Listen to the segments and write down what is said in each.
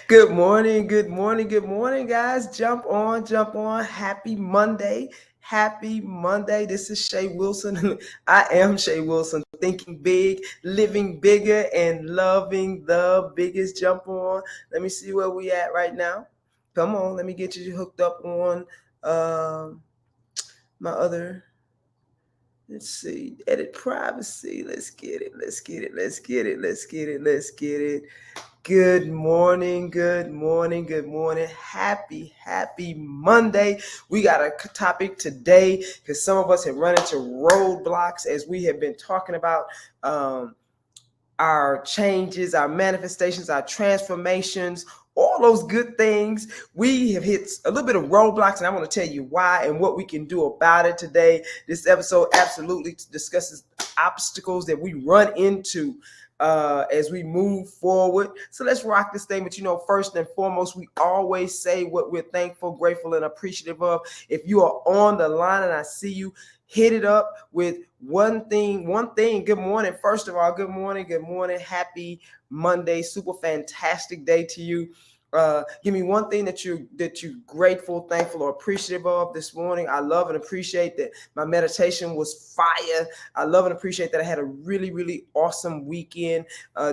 Good morning, good morning, good morning, guys. Jump on, jump on. Happy Monday. Happy Monday. This is Shay Wilson. I am Shay Wilson, thinking big, living bigger, and loving the biggest. Jump on. Let me see where we at right now. Come on, let me get you hooked up on my other. Let's see. Edit privacy. Let's get it. Let's get it. Let's get it. Let's get it. Let's get it. Good morning, good morning, good morning. Happy Monday. We got a topic today because some of us have run into roadblocks as we have been talking about our changes, our manifestations, our transformations, all those good things. We have hit a little bit of roadblocks, and I want to tell you why and what we can do about it today. This episode absolutely discusses obstacles that we run into as we move forward. So let's rock this thing. But first and foremost, we always say what we're thankful, grateful, and appreciative of. If you are on the line and I see you, hit it up with one thing. Good morning. First of all, good morning. Happy Monday. Super fantastic day to you. Give me one thing that you're grateful, thankful, or appreciative of this morning. I love and appreciate that my meditation was fire. I love and appreciate that I had a really awesome weekend.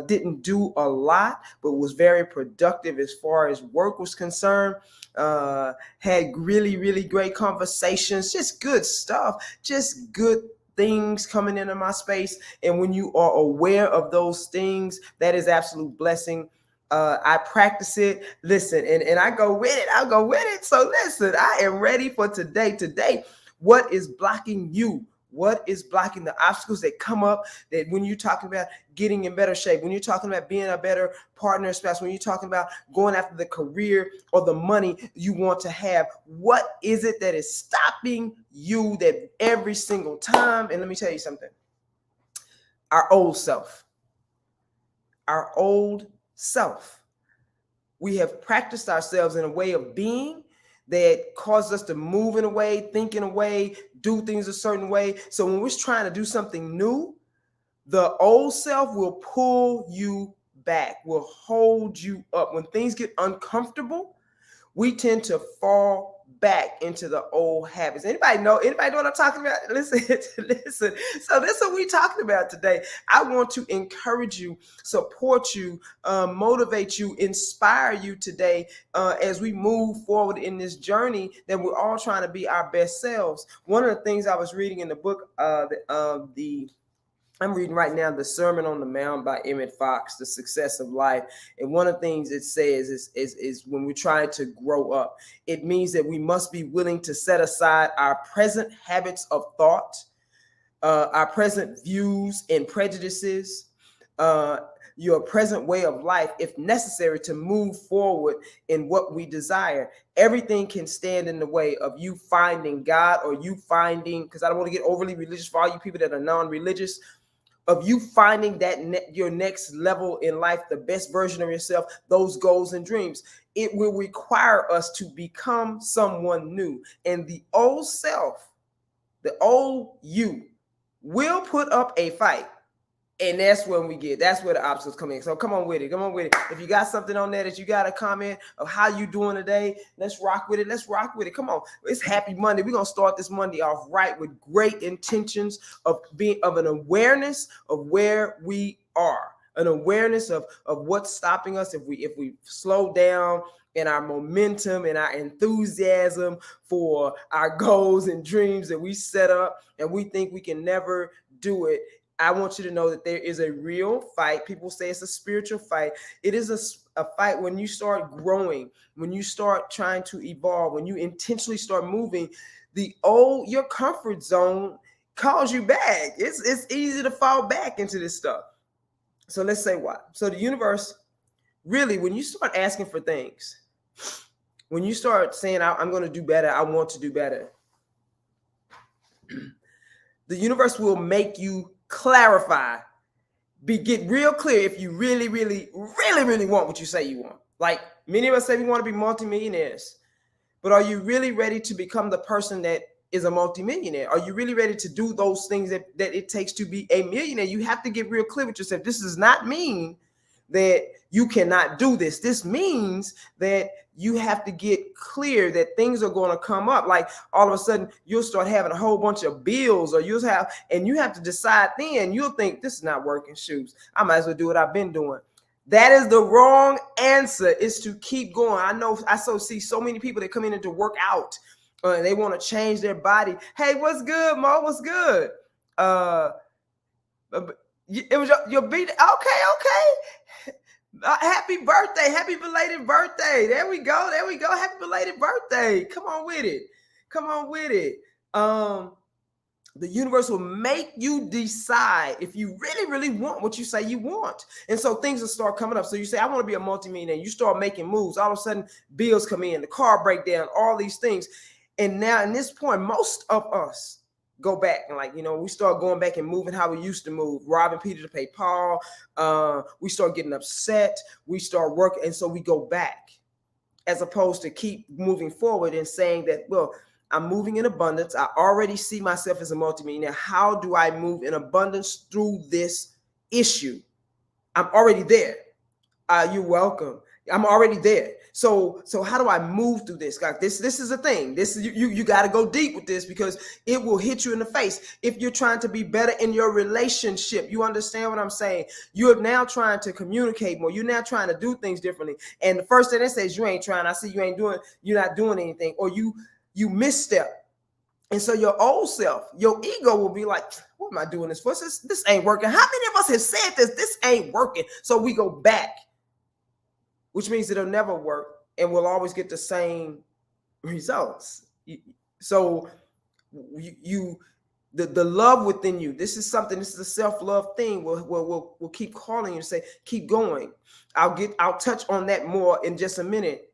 Didn't do a lot, but was very productive as far as work was concerned. Had really great conversations, just good stuff, just good things coming into my space. And when you are aware of those things, that is absolute blessing. I practice it. Listen, and I go with it. I'll go with it. So listen, I am ready for today. Today, what is blocking you? What is blocking the obstacles that come up that when you're talking about getting in better shape, when you're talking about being a better partner, spouse, when you're talking about going after the career or the money you want to have, what is it that is stopping you that every single time? And let me tell you something. Our old self. We have practiced ourselves in a way of being that caused us to move in a way, think in a way, do things a certain way. So when we're trying to do something new, the old self will pull you back, will hold you up. When things get uncomfortable, we tend to fall back into the old habits. Anybody know what I'm talking about? Listen. So this is what we're talking about today. I want to encourage you, support you, motivate you, inspire you today as we move forward in this journey that we're all trying to be our best selves. One of the things I was reading in the book, I'm reading right now the Sermon on the Mount by Emmett Fox, The Success of Life. And one of the things it says is when we're trying to grow up, it means that we must be willing to set aside our present habits of thought, our present views and prejudices, your present way of life, if necessary, to move forward in what we desire. Everything can stand in the way of you finding God, or you finding, because I don't want to get overly religious for all you people that are non-religious, of you finding that your next level in life, the best version of yourself, those goals and dreams. It will require us to become someone new. And the old self, the old you, will put up a fight. And that's where the obstacles come in. So come on with it. If you got something on there that you got a comment of how you doing today, let's rock with it. Come on. It's Happy Monday. We're going to start this Monday off right with great intentions of an awareness of where we are, an awareness of what's stopping us if we slow down in our momentum and our enthusiasm for our goals and dreams that we set up and we think we can never do it. I want you to know that there is a real fight. People say it's a spiritual fight. It is a fight when you start growing, when you start trying to evolve, when you intentionally start moving. Your comfort zone calls you back. It's easy to fall back into this stuff. So let's say why. So the universe, really, when you start asking for things, when you start saying, I'm going to do better, I want to do better, the universe will make you clarify, get real clear if you really want what you say you want. Like many of us say we want to be multimillionaires, but are you really ready to become the person that is a multimillionaire? Are you really ready to do those things that it takes to be a millionaire? You have to get real clear with yourself. This does not mean that you cannot do this. This means that you have to get clear that things are going to come up. Like all of a sudden you'll start having a whole bunch of bills, or you have to decide then. You'll think, this is not working. Shoes, I might as well do what I've been doing. That is the wrong answer, is to keep going. I know I see so many people that come in to work out. They want to change their body. Hey, what's good, Mo? What's good? It was your beat. Okay. Happy birthday. Happy belated birthday. There we go. Happy belated birthday. Come on with it. The universe will make you decide if you really, really want what you say you want. And so things will start coming up. So you say, I want to be a multimillionaire. You start making moves. All of a sudden, bills come in, the car break down, all these things. And now in this point, most of us go back and we start going back and moving how we used to move, robbing Peter to pay Paul. We start getting upset. We start working. And so we go back, as opposed to keep moving forward and saying that, well, I'm moving in abundance. I already see myself as a multimillionaire. How do I move in abundance through this issue? I'm already there. You're welcome. I'm already there. So how do I move through this? God, this is a thing. This is you got to go deep with this, because it will hit you in the face. If you're trying to be better in your relationship, you understand what I'm saying? You're now trying to communicate more. You're now trying to do things differently. And the first thing that says you ain't trying, I see you're not doing anything, or you misstep. And so your old self, your ego will be like, what am I doing this for? This ain't working. How many of us have said this? This ain't working. So we go back, which means it'll never work, and we'll always get the same results. So the love within you, this is a self-love thing. We'll keep calling you and say, keep going. I'll touch on that more in just a minute.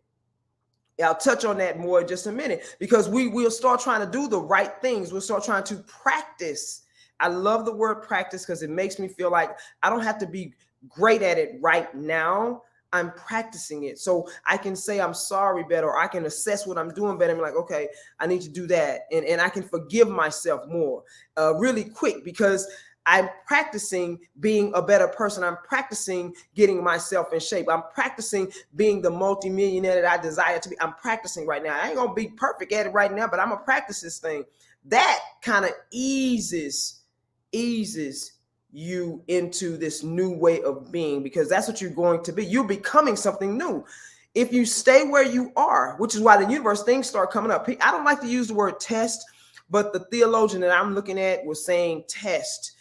Because we'll start trying to do the right things. We'll start trying to practice. I love the word practice because it makes me feel like I don't have to be great at it right now. I'm practicing it. So I can say I'm sorry better, or I can assess what I'm doing better. I'm like, okay, I need to do that. And I can forgive myself more really quick, because I'm practicing being a better person. I'm practicing getting myself in shape. I'm practicing being the multimillionaire that I desire to be. I'm practicing right now. I ain't going to be perfect at it right now, but I'm going to practice this thing. That kind of eases you into this new way of being, because that's what you're going to be. You're becoming something new. If you stay where you are, which is why the universe things start coming up. I don't like to use the word test, but the theologian that I'm looking at was saying test.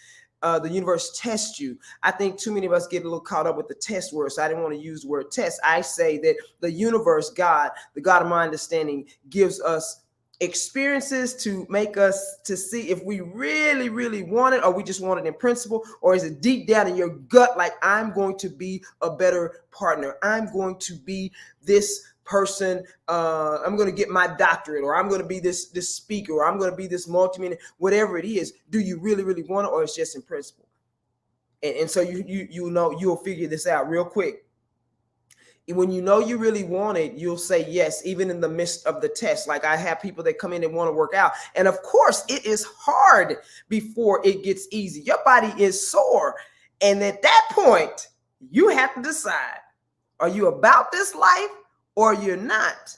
The universe tests you. I think too many of us get a little caught up with the test word, so I didn't want to use the word test. I say that the universe, God, the God of my understanding, gives us experiences to make us to see if we really, really want it, or we just want it in principle, or is it deep down in your gut, like, I'm going to be a better partner. I'm going to be this person. I'm going to get my doctorate, or I'm going to be this speaker, or I'm going to be this multimillionaire, whatever it is. Do you really, really want it, or it's just in principle? And so you'll figure this out real quick. When you know you really want it, you'll say yes, even in the midst of the test. Like, I have people that come in and want to work out. And of course, it is hard before it gets easy. Your body is sore. And at that point, you have to decide, are you about this life or you're not?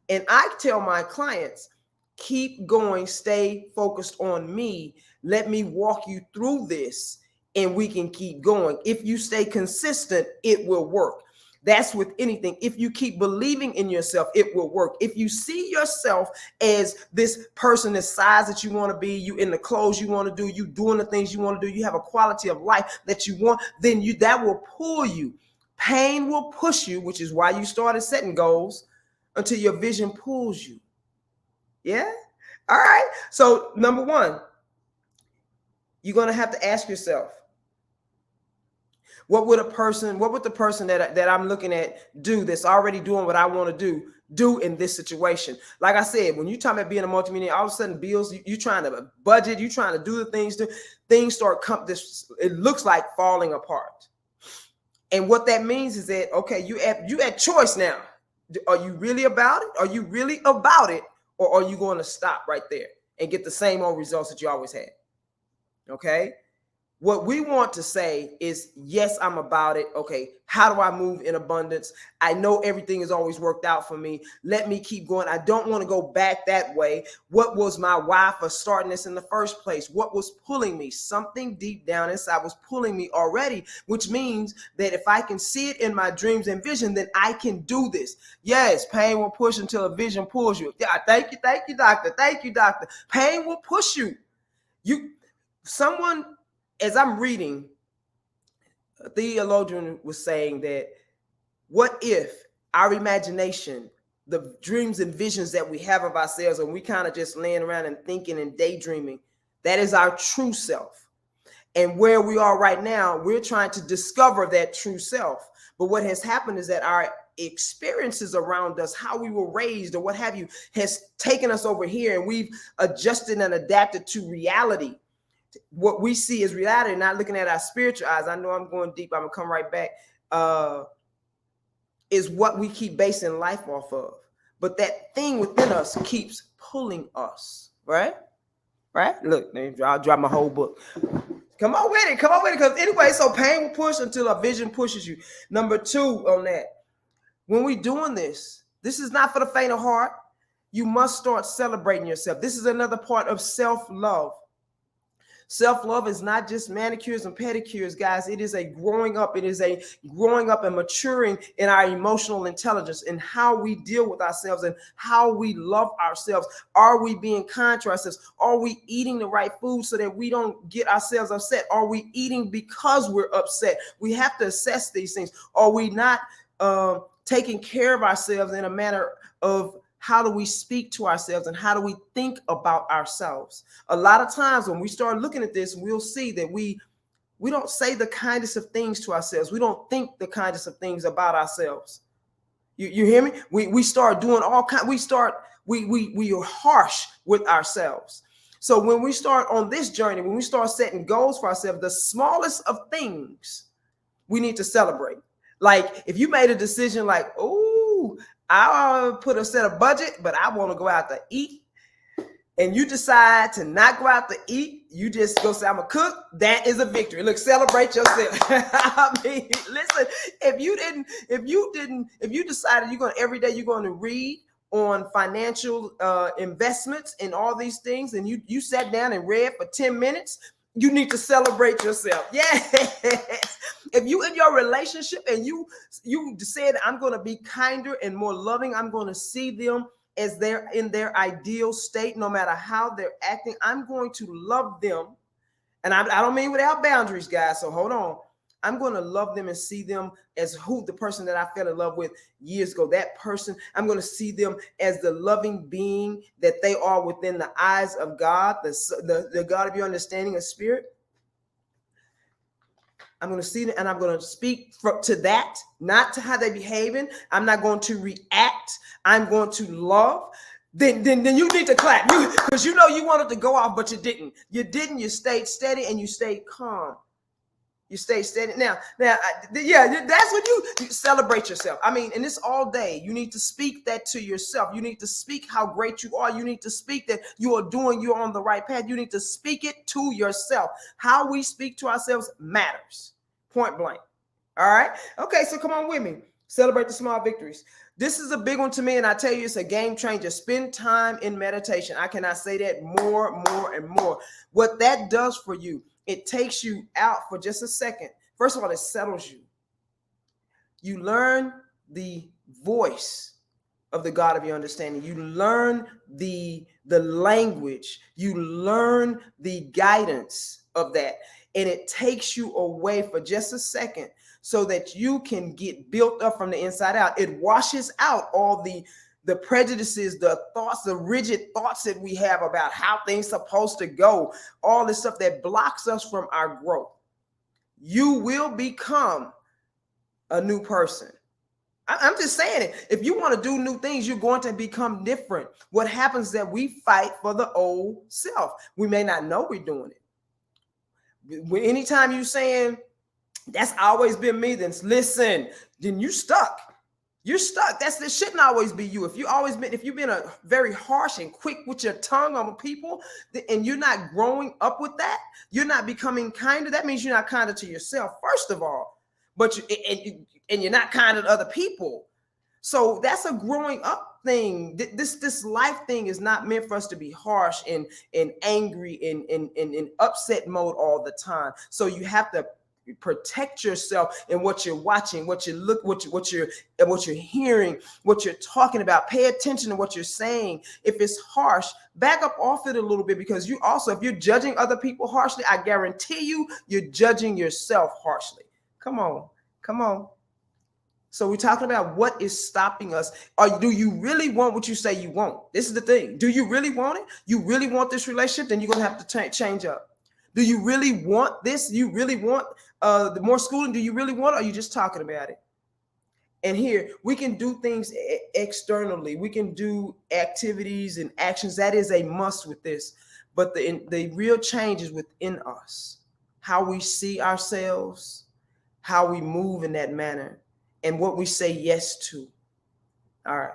And I tell my clients, keep going, stay focused on me. Let me walk you through this, and we can keep going. If you stay consistent, it will work. That's with anything. If you keep believing in yourself, it will work. If you see yourself as this person, the size that you want to be, you in the clothes you want to do, you doing the things you want to do, you have a quality of life that you want, then that will pull you. Pain will push you, which is why you started setting goals, until your vision pulls you. Yeah? All right. So number one, you're going to have to ask yourself, what would the person that I'm looking at do that's already doing what I want to do in this situation? Like I said, when you're talking about being a multimillionaire, all of a sudden bills, you're trying to budget, you're trying to do the things start it looks like falling apart. And what that means is that, okay, you at choice now. Are you really about it? Are you really about it? Or are you going to stop right there and get the same old results that you always had? Okay. What we want to say is, yes, I'm about it. Okay, how do I move in abundance? I know everything has always worked out for me. Let me keep going. I don't want to go back that way. What was my why for starting this in the first place? What was pulling me? Something deep down inside was pulling me already, which means that if I can see it in my dreams and vision, then I can do this. Yes, pain will push until a vision pulls you. Yeah, thank you, doctor. Thank you, doctor. Pain will push you. Someone, as I'm reading, a theologian was saying that what if our imagination, the dreams and visions that we have of ourselves, and we kind of just laying around and thinking and daydreaming, that is our true self. And where we are right now, we're trying to discover that true self. But what has happened is that our experiences around us, how we were raised or what have you, has taken us over here, and we've adjusted and adapted to reality. What we see is reality, not looking at our spiritual eyes. I know I'm going deep. I'm gonna come right back. Is what we keep basing life off of. But that thing within us keeps pulling us, right? Right? Look, I'll drop my whole book. Come on with it. Come on with it. Because anyway, so pain will push until a vision pushes you. Number 2 on that. When we're doing this is not for the faint of heart. You must start celebrating yourself. This is another part of self-love. Self-love is not just manicures and pedicures, guys. It is a growing up. It is a growing up and maturing in our emotional intelligence and how we deal with ourselves and how we love ourselves. Are we being kind to ourselves? Are we eating the right food so that we don't get ourselves upset? Are we eating because we're upset? We have to assess these things. Are we not taking care of ourselves in a manner of how do we speak to ourselves and how do we think about ourselves? A lot of times when we start looking at this, we'll see that we don't say the kindest of things to ourselves. We don't think the kindest of things about ourselves. You hear me? We start doing all kind. We are harsh with ourselves. So when we start on this journey, when we start setting goals for ourselves, the smallest of things we need to celebrate. Like if you made a decision like, oh, I'll put a set of budget, but I want to go out to eat. And you decide to not go out to eat. You just go say, I'm a cook. That is a victory. Look, celebrate yourself. I mean, listen, if you decided every day you're going to read on financial investments and all these things, and you sat down and read for 10 minutes, you need to celebrate yourself. Yes. If you in your relationship and you said, I'm going to be kinder and more loving, I'm going to see them as they're in their ideal state, no matter how they're acting, I'm going to love them. And I don't mean without boundaries, guys. So hold on. I'm going to love them and see them as the person that I fell in love with years ago. That person, I'm going to see them as the loving being that they are within the eyes of God, the God of your understanding of spirit. I'm going to see them and I'm going to speak to that, not to how they're behaving. I'm not going to react. I'm going to love. Then you need to clap because you wanted to go off, but you didn't. You didn't. You stayed steady and you stayed calm. You stay steady. Now, that's when you celebrate yourself. I mean, and it's all day. You need to speak that to yourself. You need to speak how great you are. You need to speak that you're on the right path. You need to speak it to yourself. How we speak to ourselves matters. Point blank. All right. Okay. So come on with me. Celebrate the small victories. This is a big one to me. And I tell you, it's a game changer. Spend time in meditation. I cannot say that more and more. What that does for you, it takes you out for just a second. First of all, it settles you. You learn the voice of the God of your understanding. You learn the language. You learn the guidance of that. And it takes you away for just a second so that you can get built up from the inside out. It washes out all the prejudices, the thoughts, the rigid thoughts that we have about how things are supposed to go, all this stuff that blocks us from our growth. You will become a new person. I'm just saying it. If you want to do new things, you're going to become different. What happens is that we fight for the old self. We may not know we're doing it. Anytime you're saying, that's always been me, then listen, then you stuck. You're stuck. This shouldn't always be you. If you've been a very harsh and quick with your tongue on people, and you're not growing up with that, you're not becoming kinder. That means you're not kinder to yourself, first of all. But and you're not kind to other people. So that's a growing up thing. This life thing is not meant for us to be harsh and angry and in upset mode all the time. So you have to protect yourself in what you're watching, what you're hearing, what you're talking about. Pay attention to what you're saying. If it's harsh, back up off it a little bit, because you also, if you're judging other people harshly, I guarantee you're judging yourself harshly. Come on. So we're talking about what is stopping us. Or do you really want what you say you want? This is the thing. Do you really want it? You really want this relationship? Then you're going to have to change up. Do you really want this? You really want the more schooling? Do you really want it? Or are you just talking about it? And here, we can do things externally. We can do activities and actions. That is a must with this. But the real change is within us. How we see ourselves, how we move in that manner, and what we say yes to. All right.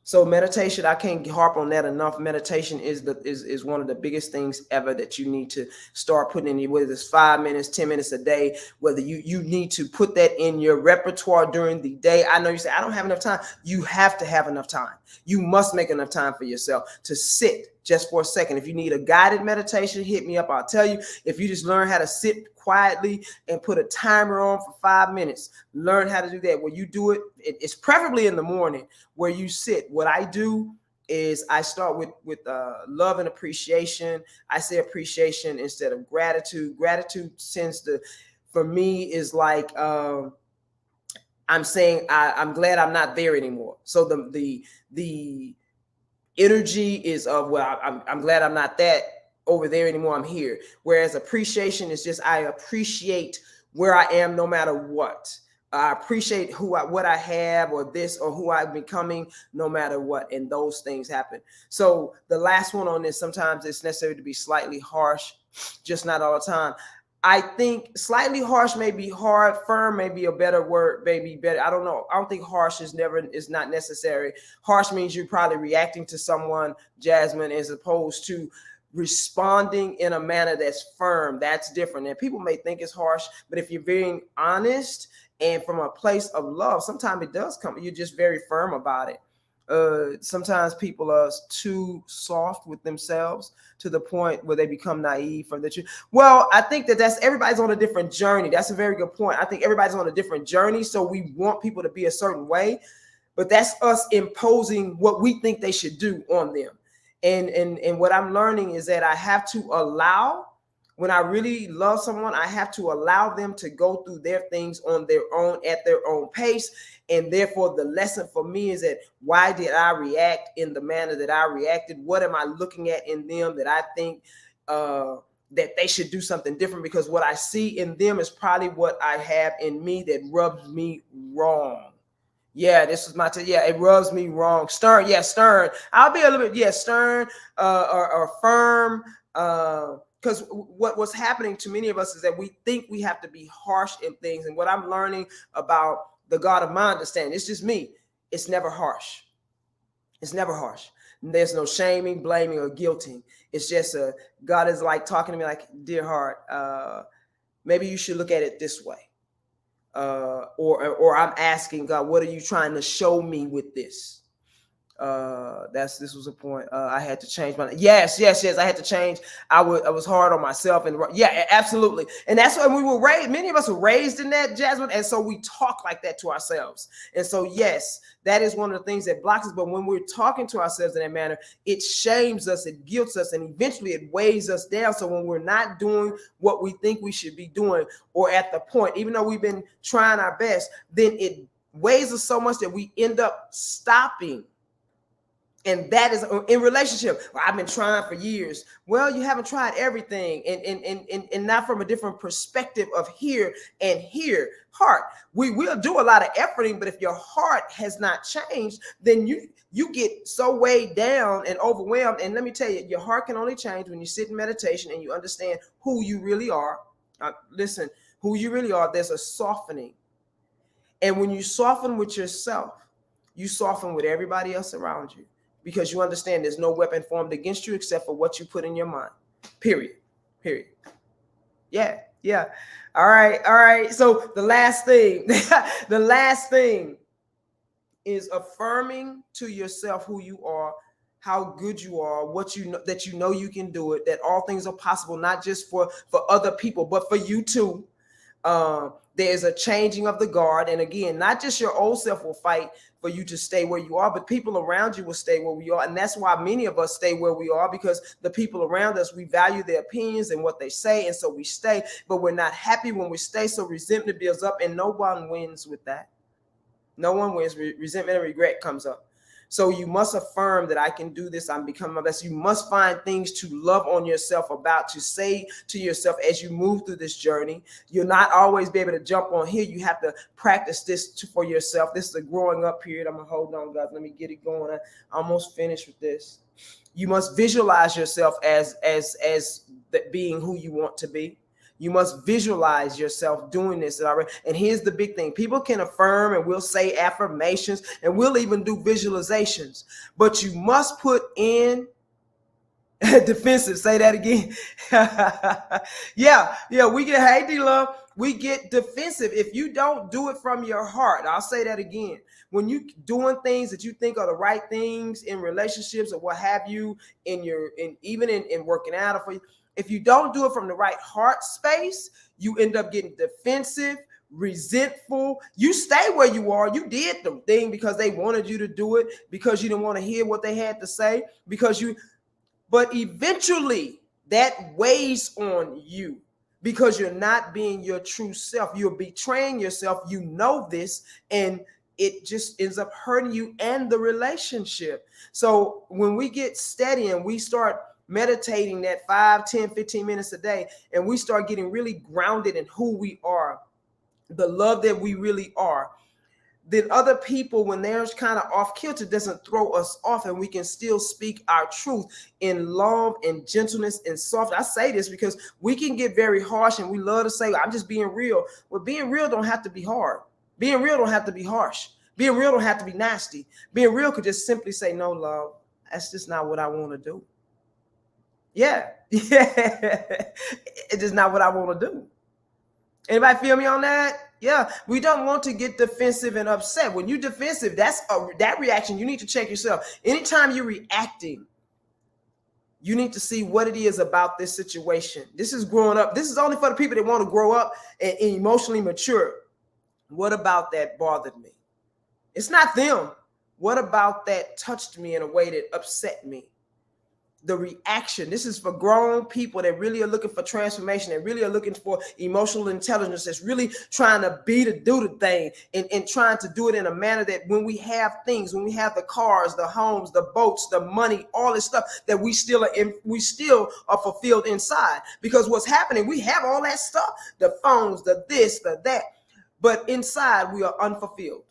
So meditation, I can't harp on that enough. Meditation is one of the biggest things ever that you need to start putting in your, whether it's 5 minutes, 10 minutes a day, whether you need to put that in your repertoire during the day. I know you say, I don't have enough time. You have to have enough time. You must make enough time for yourself to sit just for a second. If you need a guided meditation, hit me up. I'll tell you. If you just learn how to sit quietly and put a timer on for 5 minutes, learn how to do that. When you do it, it's preferably in the morning where you sit. What I do is I start with love and appreciation. I say appreciation instead of gratitude. Gratitude tends to, for me, is like I'm saying I'm glad I'm not there anymore. So the energy is of, well, I'm glad I'm not that over there anymore. I'm here. Whereas appreciation is just, I appreciate where I am no matter what. I appreciate what I have, or this, or who I'm becoming, no matter what. And those things happen. So the last one on this, sometimes it's necessary to be slightly harsh, just not all the time. I think slightly harsh may be hard. Firm may be a better word, maybe better. I don't know. I don't think harsh is not necessary. Harsh means you're probably reacting to someone, Jasmine, as opposed to responding in a manner that's firm. That's different. And people may think it's harsh, but if you're being honest and from a place of love, sometimes it does come. You're just very firm about it. Sometimes people are too soft with themselves to the point where they become naive from the truth. Well, I think that's everybody's on a different journey. That's a very good point. I think everybody's on a different journey. So we want people to be a certain way, but that's us imposing what we think they should do on them. And what I'm learning is that I have to allow, when I really love someone, I have to allow them to go through their things on their own, at their own pace. And therefore, the lesson for me is that, why did I react in the manner that I reacted? What am I looking at in them that I think that they should do something different? Because what I see in them is probably what I have in me that rubs me wrong. Yeah, this is my yeah, it rubs me wrong. Stern, yeah, stern. I'll be a little bit, stern or firm. Because what's happening to many of us is that we think we have to be harsh in things. And what I'm learning about the God of my understanding, it's just me. It's never harsh. It's never harsh. There's no shaming, blaming, or guilting. It's just God is like talking to me like, dear heart, maybe you should look at it this way. Or I'm asking God, what are you trying to show me with this? This was a point. I had to change my, yes, I had to change. I was hard on myself, and yeah, absolutely. And that's when we were raised. Many of us were raised in that, Jasmine. And so we talk like that to ourselves. And so, yes, that is one of the things that blocks us. But when we're talking to ourselves in that manner, it shames us, it guilts us, and eventually it weighs us down. So when we're not doing what we think we should be doing, or at the point, even though we've been trying our best, then it weighs us so much that we end up stopping. And that is in relationship. Well, I've been trying for years. Well, you haven't tried everything, and not from a different perspective of here and here. Heart. We will do a lot of efforting, but if your heart has not changed, then you get so weighed down and overwhelmed. And let me tell you, your heart can only change when you sit in meditation and you understand who you really are. Listen, who you really are. There's a softening. And when you soften with yourself, you soften with everybody else around you, because you understand there's no weapon formed against you except for what you put in your mind. Period. Period. Yeah. Yeah. All right. All right. So the last thing, the last thing is affirming to yourself who you are, how good you are, what you know, that you know you can do it, that all things are possible, not just for other people, but for you too. There's a changing of the guard. And again, not just your old self will fight for you to stay where you are, but people around you will stay where we are. And that's why many of us stay where we are, because the people around us, we value their opinions and what they say. And so we stay, but we're not happy when we stay. So resentment builds up, and no one wins with that. No one wins. Resentment and regret comes up. So you must affirm that I can do this. I'm becoming my best. You must find things to love on yourself about, to say to yourself as you move through this journey. You'll not always be able to jump on here. You have to practice this for yourself. This is a growing up period. I'm going to hold on, guys. Let me get it going. I almost finished with this. You must visualize yourself as being who you want to be. You must visualize yourself doing this. And here's the big thing. People can affirm, and we'll say affirmations, and we'll even do visualizations. But you must put in defensive. Say that again. Yeah. We get, hey, D-Love, we get defensive if you don't do it from your heart. I'll say that again. When you doing things that you think are the right things in relationships or what have you, even in working out, or for you, if you don't do it from the right heart space, you end up getting defensive, resentful. You stay where you are. You did the thing because they wanted you to do it, because you didn't want to hear what they had to say, but eventually that weighs on you, because you're not being your true self. You're betraying yourself. You know this, and it just ends up hurting you and the relationship. So when we get steady and we start meditating that 5, 10, 15 minutes a day, and we start getting really grounded in who we are, the love that we really are, then other people, when they're kind of off kilter, doesn't throw us off, and we can still speak our truth in love and gentleness and soft. I say this because we can get very harsh, and we love to say, I'm just being real. Well, being real don't have to be hard. Being real don't have to be harsh. Being real don't have to be nasty. Being real could just simply say, no, love, that's just not what I want to do. Yeah. It's just not what I want to do. Anybody feel me on that? Yeah. We don't want to get defensive and upset. When you're defensive, that reaction, you need to check yourself. Anytime you're reacting, you need to see what it is about this situation. This is growing up. This is only for the people that want to grow up and emotionally mature. What about that bothered me? It's not them. What about that touched me in a way that upset me? The reaction. This is for grown people that really are looking for transformation, that really are looking for emotional intelligence, that's really trying to do the thing, and trying to do it in a manner that when we have things, when we have the cars, the homes, the boats, the money, all this stuff, that we still are fulfilled inside. Because what's happening, we have all that stuff, the phones, the this, the that, but inside we are unfulfilled,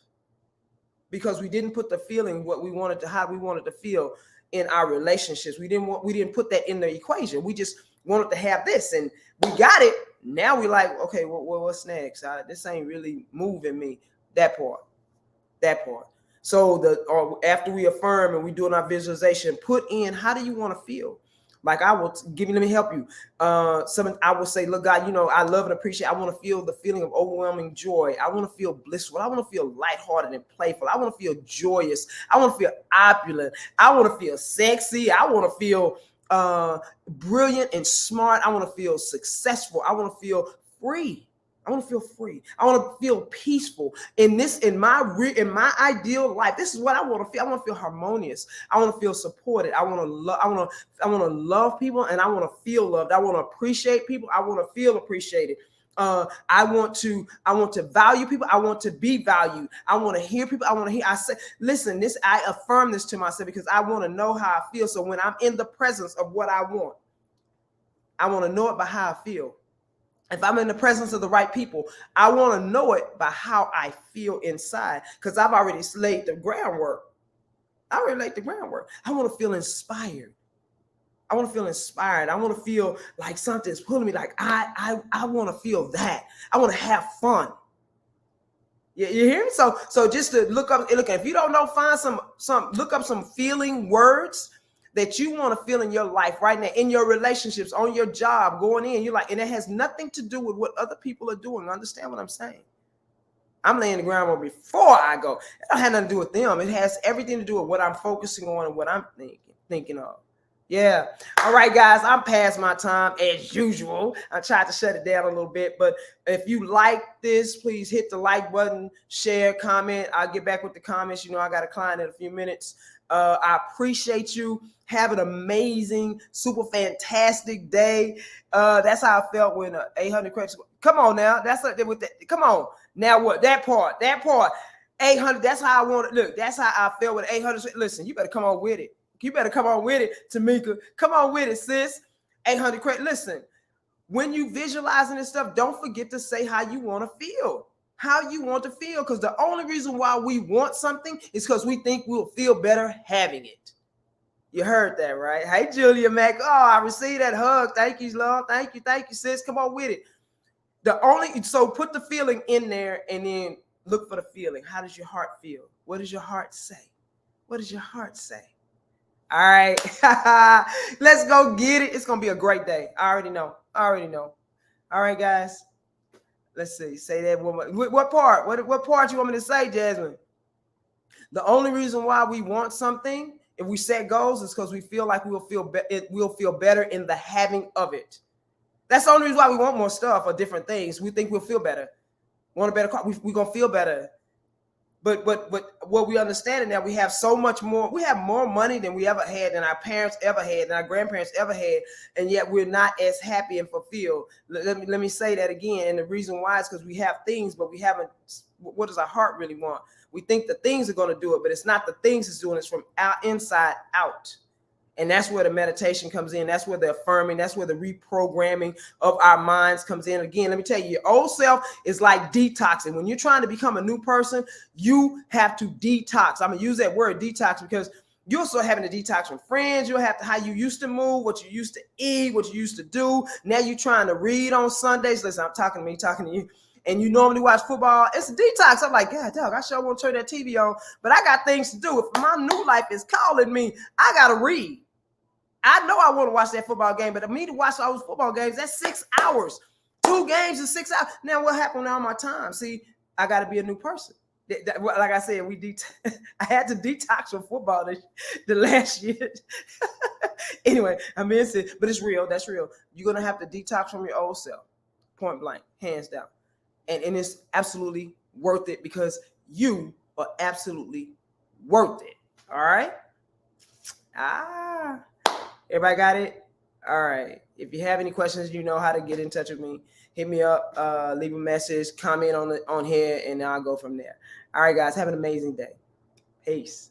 because we didn't put the feeling what we wanted to, how we wanted to feel in our relationships. We didn't put that in the equation. We just wanted to have this, and we got it. Now we're like, okay, well, what's next? This ain't really moving me. That part. So after we affirm and we doing our visualization, put in, how do you want to feel? Like, I will let me help you. I will say, look, God, I love and appreciate. I want to feel the feeling of overwhelming joy. I want to feel blissful. I want to feel lighthearted and playful. I want to feel joyous. I want to feel opulent. I want to feel sexy. I want to feel brilliant and smart. I want to feel successful. I want to feel free. I want to feel free. I want to feel peaceful in my ideal life. This is what I want to feel. I want to feel harmonious. I want to feel supported. I want to love people, and I want to feel loved. I want to appreciate people. I want to feel appreciated. I want to value people. I want to be valued. I want to hear people. I affirm this to myself because I want to know how I feel. So when I'm in the presence of what I want to know it by how I feel. If I'm in the presence of the right people, I want to know it by how I feel inside, because I've already laid the groundwork. I want to feel inspired. I want to feel like something's pulling me. Like I want to feel that. I want to have fun. You hear me? So just to look if you don't know, find look up some feeling words that you want to feel in your life right now, in your relationships, on your job, going in. You're like, and it has nothing to do with what other people are doing. Understand what I'm saying? I'm laying the groundwork before I go. It don't have nothing to do with them. It has everything to do with what I'm focusing on and what I'm thinking of. Yeah. All right, guys, I'm past my time as usual. I tried to shut it down a little bit, but if you like this, please hit the like button, share, comment. I'll get back with the comments. You know, I got a client in a few minutes. I appreciate you. Have an amazing, super fantastic day. That's how I felt when 800 questions. Come on now. That's with that. Come on. Now what? That part. 800. That's how I want it. Look, that's how I feel with 800. Listen, you better come on with it. You better come on with it, Tamika. Come on with it, sis. 800 credit. Listen, when you visualizing this stuff, don't forget to say how you want to feel. How you want to feel. Because the only reason why we want something is because we think we'll feel better having it. You heard that, right? Hey, Julia Mac. Oh, I received that hug. Thank you, love. Thank you, sis. Come on with it. So put the feeling in there and then look for the feeling. How does your heart feel? What does your heart say? What does your heart say? All right. Let's go get it. It's going to be a great day. I already know. All right, guys. Let's see. Say that one more. What part? What part you want me to say, Jasmine? The only reason why we want something, if we set goals, is because we feel like we'll feel better in the having of it. That's the only reason why we want more stuff or different things. We think we'll feel better. Want a better car? We're going to feel better. But what we understand is that we have so much more. We have more money than we ever had, than our parents ever had, than our grandparents ever had, and yet we're not as happy and fulfilled. Let me say that again. And the reason why is because we have things, but we haven't. What does our heart really want? We think the things are going to do it, but it's not the things that's doing it. It's from inside out. And that's where the meditation comes in. That's where the affirming, that's where the reprogramming of our minds comes in. Again, let me tell you, your old self is like detoxing. When you're trying to become a new person, you have to detox. I'm going to use that word detox because you're also having to detox from friends. You'll have to, how you used to move, what you used to eat, what you used to do. Now you're trying to read on Sundays. Listen, I'm talking to you. And you normally watch football, it's a detox. I'm like, God, dog, I sure want to turn that TV on, but I got things to do. If my new life is calling me, I got to read. I know I want to watch that football game, but me to watch all those football games, that's 6 hours. 2 games is 6 hours. Now, what happened on my time? See, I got to be a new person. Like I said, I had to detox from football the last year. Anyway, I mean, but it's real. That's real. You're going to have to detox from your old self, point blank, hands down. And it's absolutely worth it because you are absolutely worth it. All right? Everybody got it? All right. If you have any questions, you know how to get in touch with me. Hit me up, leave a message, comment on here, and I'll go from there. All right, guys. Have an amazing day. Peace.